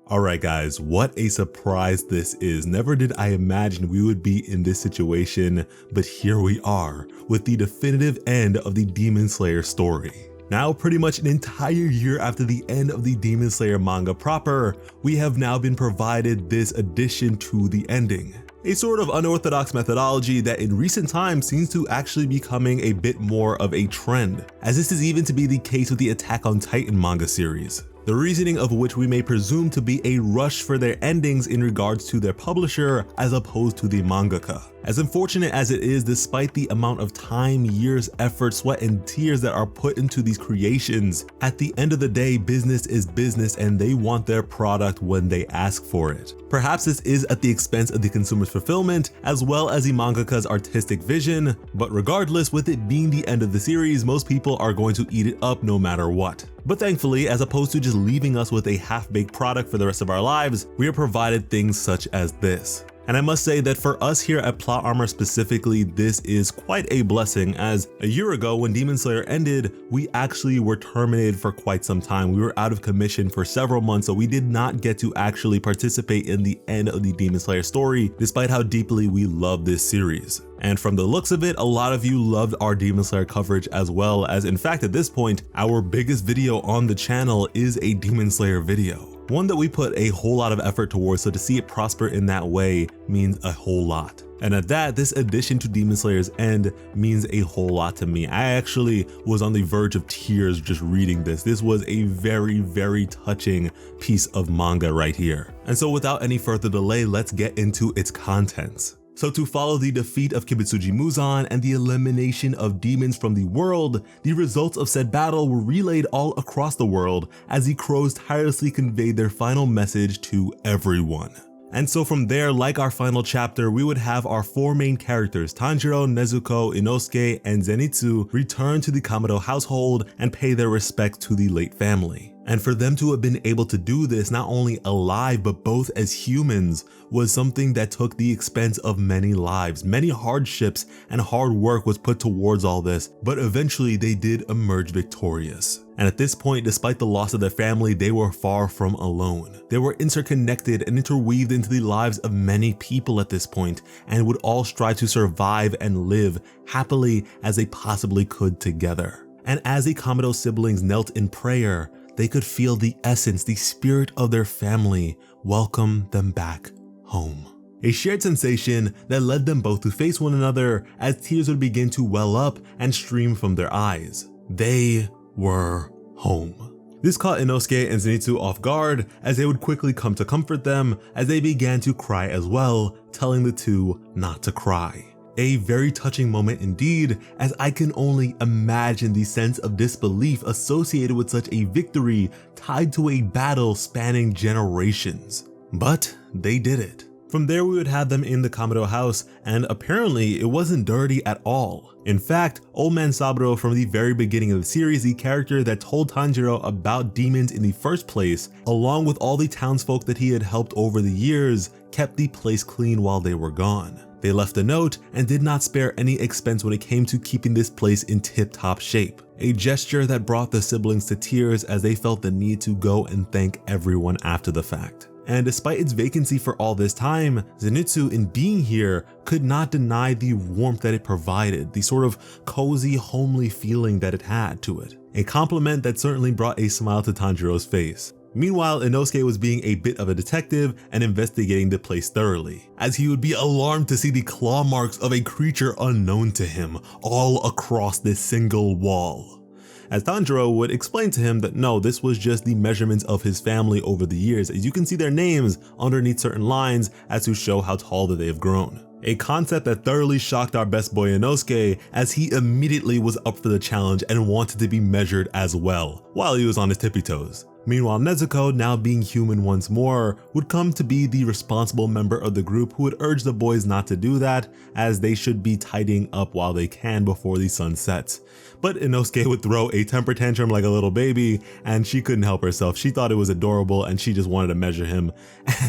Alright guys, what a surprise this is. Never did I imagine we would be in this situation, but here we are with the definitive end of the Demon Slayer story. Now pretty much an entire year after the end of the Demon Slayer manga proper, we have now been provided this addition to the ending. A sort of unorthodox methodology that in recent times seems to actually be becoming a bit more of a trend, as this is even to be the case with the Attack on Titan manga series. The reasoning of which we may presume to be a rush for their endings in regards to their publisher as opposed to the mangaka. As unfortunate as it is, despite the amount of time, years, effort, sweat, and tears that are put into these creations, at the end of the day, business is business and they want their product when they ask for it. Perhaps this is at the expense of the consumer's fulfillment, as well as the mangaka's artistic vision, but regardless, with it being the end of the series, most people are going to eat it up no matter what. But thankfully, as opposed to just leaving us with a half-baked product for the rest of our lives, we are provided things such as this. And I must say that for us here at Plot Armor specifically, this is quite a blessing, as a year ago when Demon Slayer ended, we actually were terminated for quite some time. We were out of commission for several months, so we did not get to actually participate in the end of the Demon Slayer story, despite how deeply we love this series. And from the looks of it, a lot of you loved our Demon Slayer coverage as well, as in fact at this point, our biggest video on the channel is a Demon Slayer video. One that we put a whole lot of effort towards, so to see it prosper in that way means a whole lot. And at that, this addition to Demon Slayer's end means a whole lot to me. I actually was on the verge of tears just reading this. This was a very, very touching piece of manga right here. And so without any further delay, let's get into its contents. So to follow the defeat of Kibutsuji Muzan and the elimination of demons from the world, the results of said battle were relayed all across the world as the crows tirelessly conveyed their final message to everyone. And so from there, like our final chapter, we would have our four main characters, Tanjiro, Nezuko, Inosuke, and Zenitsu, return to the Kamado household and pay their respects to the late family. And for them to have been able to do this, not only alive, but both as humans, was something that took the expense of many lives. Many hardships and hard work was put towards all this, but eventually they did emerge victorious. And at this point, despite the loss of their family, they were far from alone. They were interconnected and interweaved into the lives of many people at this point, and would all strive to survive and live happily as they possibly could together. And as the Kamado siblings knelt in prayer, they could feel the essence, the spirit of their family welcome them back home. A shared sensation that led them both to face one another as tears would begin to well up and stream from their eyes. They were home. This caught Inosuke and Zenitsu off guard, as they would quickly come to comfort them as they began to cry as well, telling the two not to cry. A very touching moment indeed, as I can only imagine the sense of disbelief associated with such a victory tied to a battle spanning generations. But they did it. From there, we would have them in the Kamado house, and apparently it wasn't dirty at all. In fact, Old Man Saburo, from the very beginning of the series, the character that told Tanjiro about demons in the first place, along with all the townsfolk that he had helped over the years, kept the place clean while they were gone. They left a note and did not spare any expense when it came to keeping this place in tip-top shape. A gesture that brought the siblings to tears as they felt the need to go and thank everyone after the fact. And despite its vacancy for all this time, Zenitsu, in being here, could not deny the warmth that it provided, the sort of cozy, homely feeling that it had to it. A compliment that certainly brought a smile to Tanjiro's face. Meanwhile, Inosuke was being a bit of a detective and investigating the place thoroughly, as he would be alarmed to see the claw marks of a creature unknown to him all across this single wall. As Tanjiro would explain to him that no, this was just the measurements of his family over the years, as you can see their names underneath certain lines as to show how tall that they have grown. A concept that thoroughly shocked our best boy Inosuke, as he immediately was up for the challenge and wanted to be measured as well, while he was on his tippy toes. Meanwhile, Nezuko, now being human once more, would come to be the responsible member of the group who would urge the boys not to do that, as they should be tidying up while they can before the sun sets. But Inosuke would throw a temper tantrum like a little baby, and she couldn't help herself. She thought it was adorable and she just wanted to measure him.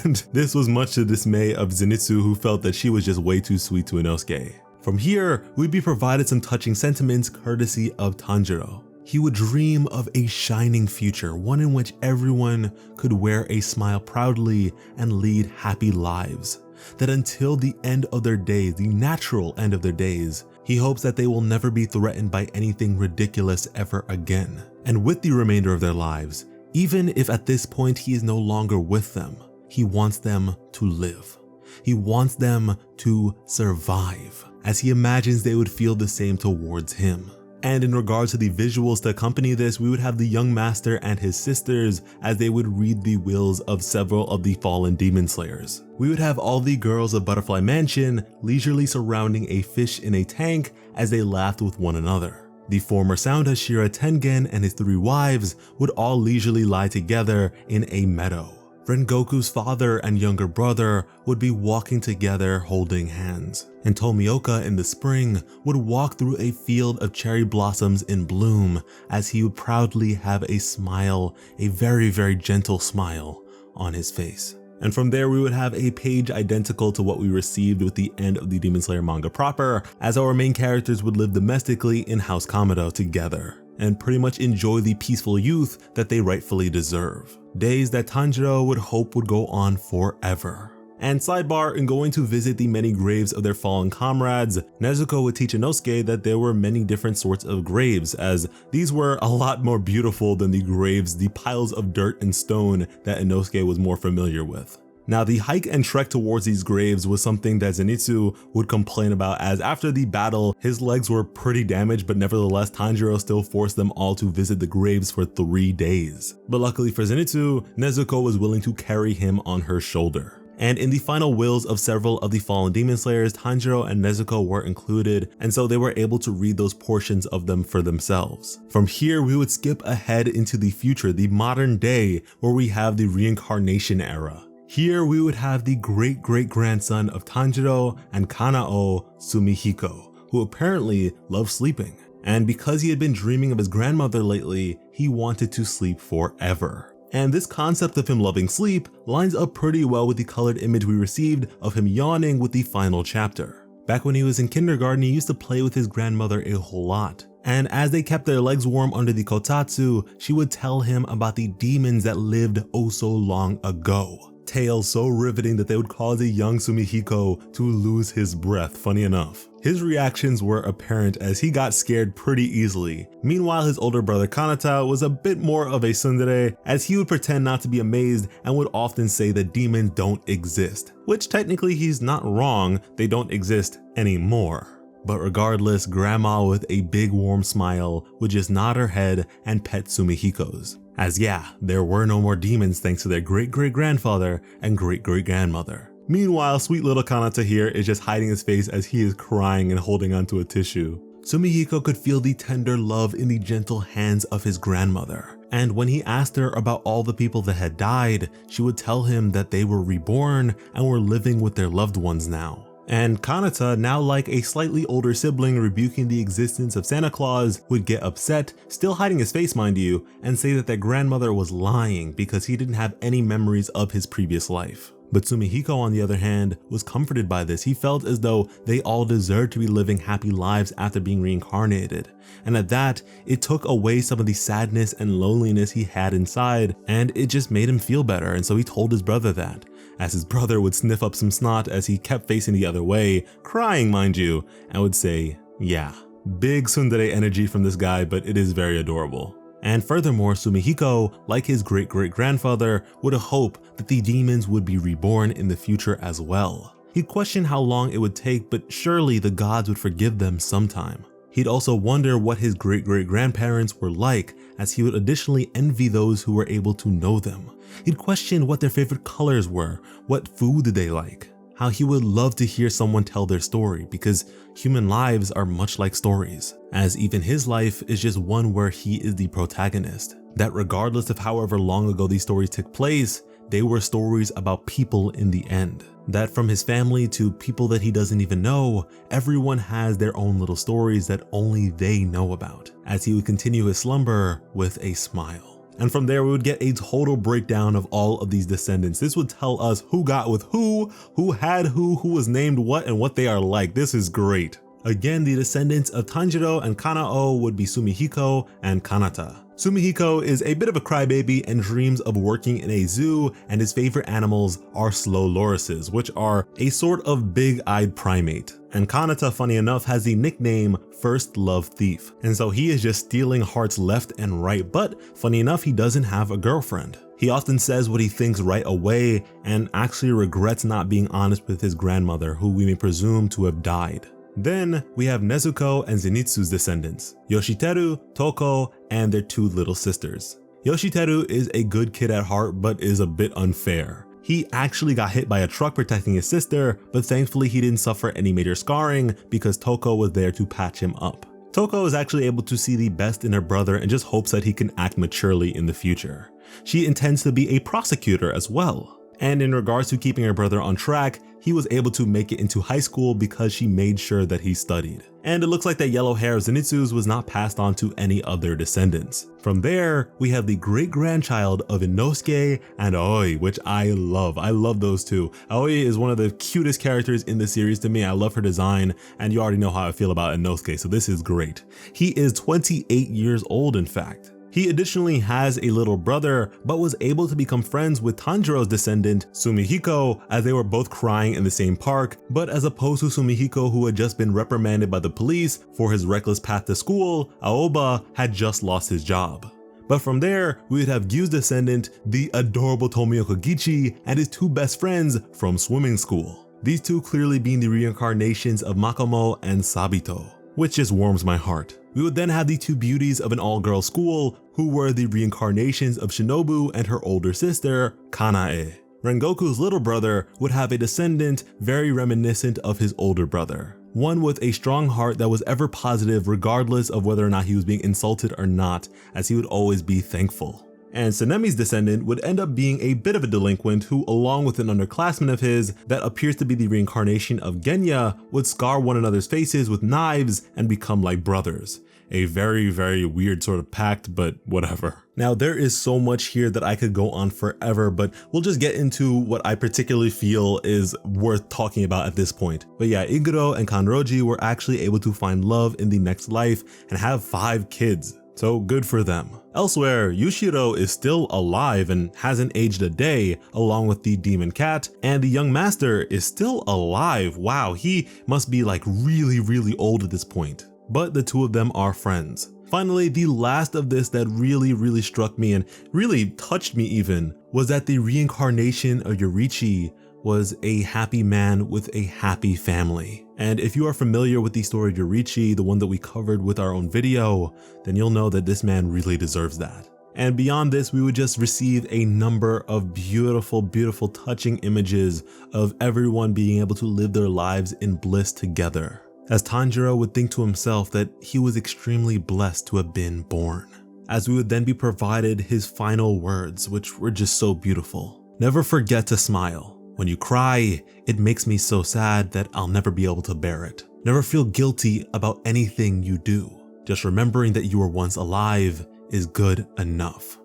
And this was much to the dismay of Zenitsu, who felt that she was just way too sweet to Inosuke. From here, we'd be provided some touching sentiments courtesy of Tanjiro. He would dream of a shining future, one in which everyone could wear a smile proudly and lead happy lives. That until the end of their days, the natural end of their days, he hopes that they will never be threatened by anything ridiculous ever again. And with the remainder of their lives, even if at this point he is no longer with them, he wants them to live. He wants them to survive, as he imagines they would feel the same towards him. And in regards to the visuals to accompany this, we would have the young master and his sisters as they would read the wills of several of the fallen demon slayers. We would have all the girls of Butterfly Mansion leisurely surrounding a fish in a tank as they laughed with one another. The former Sound Hashira Tengen and his 3 wives would all leisurely lie together in a meadow. Rengoku's father and younger brother would be walking together holding hands, and Tomioka in the spring would walk through a field of cherry blossoms in bloom as he would proudly have a smile, a very, very gentle smile on his face. And from there we would have a page identical to what we received with the end of the Demon Slayer manga proper, as our main characters would live domestically in House Kamado together, and pretty much enjoy the peaceful youth that they rightfully deserve. Days that Tanjiro would hope would go on forever. And sidebar, in going to visit the many graves of their fallen comrades, Nezuko would teach Inosuke that there were many different sorts of graves, as these were a lot more beautiful than the graves, the piles of dirt and stone that Inosuke was more familiar with. Now, the hike and trek towards these graves was something that Zenitsu would complain about, as after the battle, his legs were pretty damaged, but nevertheless, Tanjiro still forced them all to visit the graves for 3 days. But luckily for Zenitsu, Nezuko was willing to carry him on her shoulder. And in the final wills of several of the fallen demon slayers, Tanjiro and Nezuko were included, and so they were able to read those portions of them for themselves. From here, we would skip ahead into the future, the modern day, where we have the Reincarnation era. Here we would have the great-great-grandson of Tanjiro and Kanao, Sumihiko, who apparently loved sleeping. And because he had been dreaming of his grandmother lately, he wanted to sleep forever. And this concept of him loving sleep lines up pretty well with the colored image we received of him yawning with the final chapter. Back when he was in kindergarten, he used to play with his grandmother a whole lot. And as they kept their legs warm under the kotatsu, she would tell him about the demons that lived oh so long ago. Tales so riveting that they would cause a young Sumihiko to lose his breath, funny enough. His reactions were apparent as he got scared pretty easily. Meanwhile, his older brother Kanata was a bit more of a tsundere, as he would pretend not to be amazed and would often say that demons don't exist. Which technically he's not wrong, they don't exist anymore. But regardless, Grandma with a big warm smile would just nod her head and pet Sumihiko's. As yeah, there were no more demons thanks to their great-great-grandfather and great-great-grandmother. Meanwhile, sweet little Kanata here is just hiding his face as he is crying and holding onto a tissue. Sumihiko could feel the tender love in the gentle hands of his grandmother. And when he asked her about all the people that had died, she would tell him that they were reborn and were living with their loved ones now. And Kanata, now like a slightly older sibling rebuking the existence of Santa Claus, would get upset, still hiding his face mind you, and say that their grandmother was lying because he didn't have any memories of his previous life. But Sumihiko, on the other hand, was comforted by this. He felt as though they all deserved to be living happy lives after being reincarnated. And at that, it took away some of the sadness and loneliness he had inside, and it just made him feel better, and so he told his brother that. As his brother would sniff up some snot as he kept facing the other way, crying mind you, and would say, yeah. Big tsundere energy from this guy, but it is very adorable. And furthermore, Sumihiko, like his great-great-grandfather, would hope that the demons would be reborn in the future as well. He'd question how long it would take, but surely the gods would forgive them sometime. He'd also wonder what his great-great-grandparents were like, as he would additionally envy those who were able to know them. He'd question what their favorite colors were, what food did they like, how he would love to hear someone tell their story, because human lives are much like stories, as even his life is just one where he is the protagonist. That regardless of however long ago these stories took place, they were stories about people in the end. That from his family to people that he doesn't even know, everyone has their own little stories that only they know about, as he would continue his slumber with a smile. And from there, we would get a total breakdown of all of these descendants. This would tell us who got with who had who was named what, and what they are like. This is great. Again, the descendants of Tanjiro and Kanao would be Sumihiko and Kanata. Sumihiko is a bit of a crybaby and dreams of working in a zoo, and his favorite animals are slow lorises, which are a sort of big-eyed primate. And Kanata, funny enough, has the nickname First Love Thief, and so he is just stealing hearts left and right, but funny enough, he doesn't have a girlfriend. He often says what he thinks right away and actually regrets not being honest with his grandmother, who we may presume to have died. Then we have Nezuko and Zenitsu's descendants, Yoshiteru, Toko, and their two little sisters. Yoshiteru is a good kid at heart, but is a bit unfair. He actually got hit by a truck protecting his sister, but thankfully he didn't suffer any major scarring because Toko was there to patch him up. Toko is actually able to see the best in her brother and just hopes that he can act maturely in the future. She intends to be a prosecutor as well. And in regards to keeping her brother on track, he was able to make it into high school because she made sure that he studied. And it looks like that yellow hair of Zenitsu's was not passed on to any other descendants. From there, we have the great-grandchild of Inosuke and Aoi, which I love. I love those two. Aoi is one of the cutest characters in the series to me. I love her design, and you already know how I feel about Inosuke, so this is great. He is 28 years old, in fact. He additionally has a little brother, but was able to become friends with Tanjiro's descendant, Sumihiko, as they were both crying in the same park, but as opposed to Sumihiko, who had just been reprimanded by the police for his reckless path to school, Aoba had just lost his job. But from there, we would have Gyu's descendant, the adorable Tomioka Gichi, and his two best friends from swimming school. These two clearly being the reincarnations of Makomo and Sabito, which just warms my heart. We would then have the two beauties of an all-girls school, who were the reincarnations of Shinobu and her older sister, Kanae. Rengoku's little brother would have a descendant very reminiscent of his older brother. One with a strong heart that was ever positive regardless of whether or not he was being insulted or not, as he would always be thankful. And Sanemi's descendant would end up being a bit of a delinquent who, along with an underclassman of his that appears to be the reincarnation of Genya, would scar one another's faces with knives and become like brothers. A very, very weird sort of pact, but whatever. Now, there is so much here that I could go on forever, but we'll just get into what I particularly feel is worth talking about at this point. But yeah, Iguro and Kanroji were actually able to find love in the next life and have 5 kids. So good for them. Elsewhere, Yushiro is still alive and hasn't aged a day, along with the demon cat, and the young master is still alive. Wow, he must be like really old at this point. But the two of them are friends. Finally, the last of this that really struck me and really touched me even was that the reincarnation of Yorichi was a happy man with a happy family. And if you are familiar with the story of Yorichi, the one that we covered with our own video, then you'll know that this man really deserves that. And beyond this, we would just receive a number of beautiful touching images of everyone being able to live their lives in bliss together, as Tanjiro would think to himself that he was extremely blessed to have been born. As we would then be provided his final words, which were just so beautiful. Never forget to smile. When you cry, it makes me so sad that I'll never be able to bear it. Never feel guilty about anything you do. Just remembering that you were once alive is good enough.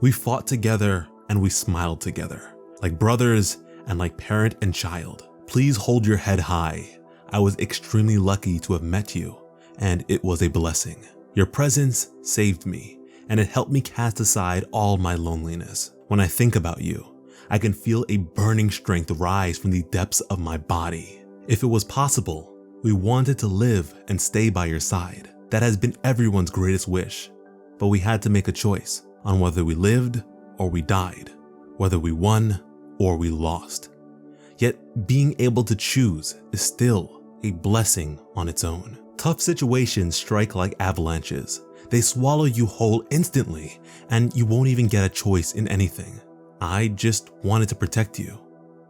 We fought together and we smiled together, like brothers and like parent and child. Please hold your head high. I was extremely lucky to have met you, and it was a blessing. Your presence saved me, and it helped me cast aside all my loneliness. When I think about you, I can feel a burning strength rise from the depths of my body. If it was possible, we wanted to live and stay by your side. That has been everyone's greatest wish. But we had to make a choice on whether we lived or we died, whether we won or we lost. Yet being able to choose is still a blessing on its own. Tough situations strike like avalanches. They swallow you whole instantly, and you won't even get a choice in anything. I just wanted to protect you.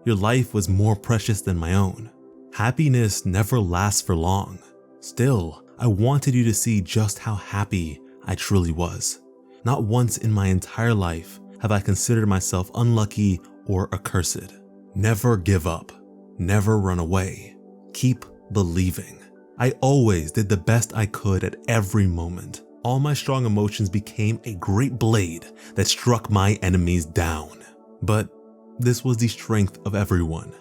Your life was more precious than my own. Happiness never lasts for long. Still, I wanted you to see just how happy I truly was. Not once in my entire life have I considered myself unlucky or accursed. Never give up. Never run away. Keep believing. I always did the best I could at every moment. All my strong emotions became a great blade that struck my enemies down. But this was the strength of everyone.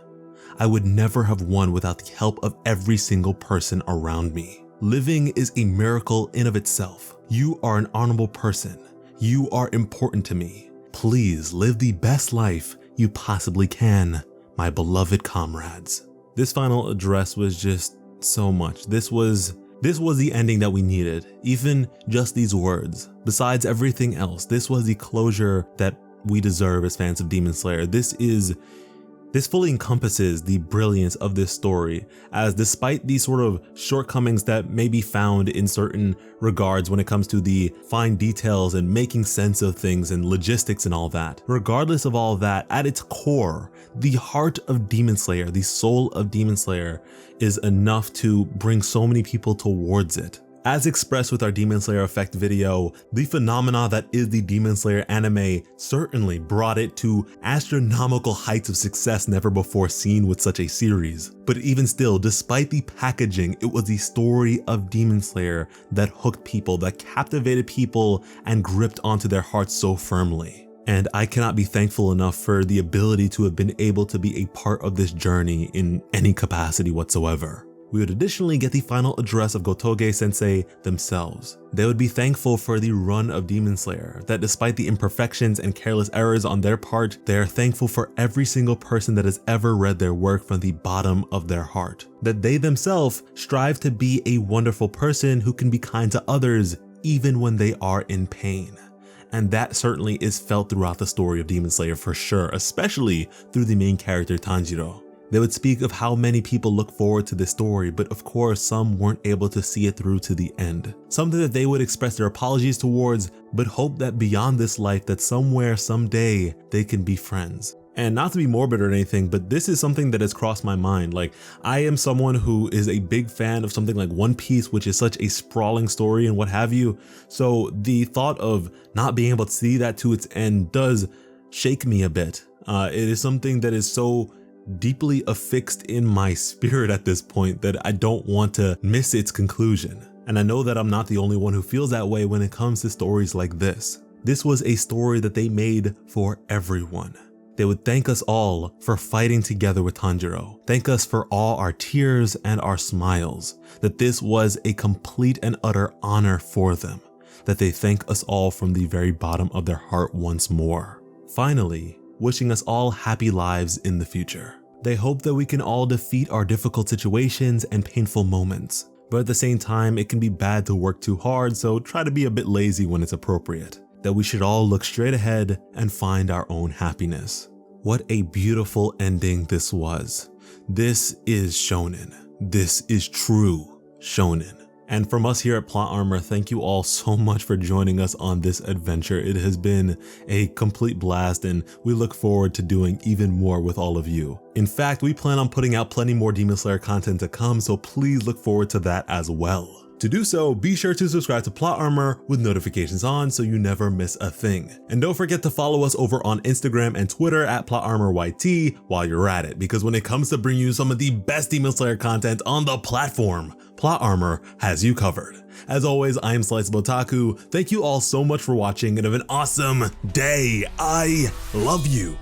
I would never have won without the help of every single person around me. Living is a miracle in of itself. You are an honorable person. You are important to me. Please live the best life you possibly can, my beloved comrades. This final address was just so much. This was the ending that we needed. Even just these words. Besides everything else, this was the closure that we deserve as fans of Demon Slayer. This fully encompasses the brilliance of this story, as despite these sort of shortcomings that may be found in certain regards when it comes to the fine details and making sense of things and logistics and all that, regardless of all that, at its core, the heart of Demon Slayer, the soul of Demon Slayer, is enough to bring so many people towards it. As expressed with our Demon Slayer Effect video, the phenomena that is the Demon Slayer anime certainly brought it to astronomical heights of success never before seen with such a series. But even still, despite the packaging, it was the story of Demon Slayer that hooked people, that captivated people and gripped onto their hearts so firmly. And I cannot be thankful enough for the ability to have been able to be a part of this journey in any capacity whatsoever. We would additionally get the final address of Gotoge Sensei themselves. They would be thankful for the run of Demon Slayer, that despite the imperfections and careless errors on their part, they are thankful for every single person that has ever read their work from the bottom of their heart. That they themselves strive to be a wonderful person who can be kind to others even when they are in pain. And that certainly is felt throughout the story of Demon Slayer for sure, especially through the main character Tanjiro. They would speak of how many people look forward to this story, but of course some weren't able to see it through to the end. Something that they would express their apologies towards, but hope that beyond this life that somewhere, someday, they can be friends. And not to be morbid or anything, but this is something that has crossed my mind. Like, I am someone who is a big fan of something like One Piece, which is such a sprawling story and what have you. So the thought of not being able to see that to its end does shake me a bit. It is something that is so deeply affixed in my spirit at this point that I don't want to miss its conclusion. And I know that I'm not the only one who feels that way when it comes to stories like this. This was a story that they made for everyone. They would thank us all for fighting together with Tanjiro, thank us for all our tears and our smiles, that this was a complete and utter honor for them, that they thank us all from the very bottom of their heart once more. Finally, wishing us all happy lives in the future. They hope that we can all defeat our difficult situations and painful moments, but at the same time, it can be bad to work too hard, so try to be a bit lazy when it's appropriate. That we should all look straight ahead and find our own happiness. What a beautiful ending this was. This is shonen. This is true shonen. And from us here at Plot Armor, thank you all so much for joining us on this adventure. It has been a complete blast and we look forward to doing even more with all of you. In fact, we plan on putting out plenty more Demon Slayer content to come, so please look forward to that as well. To do so, be sure to subscribe to Plot Armor with notifications on so you never miss a thing. And don't forget to follow us over on Instagram and Twitter at PlotArmorYT while you're at it, because when it comes to bringing you some of the best Demon Slayer content on the platform, Plot Armor has you covered. As always, I am Sliceable Otaku. Thank you all so much for watching and have an awesome day. I love you.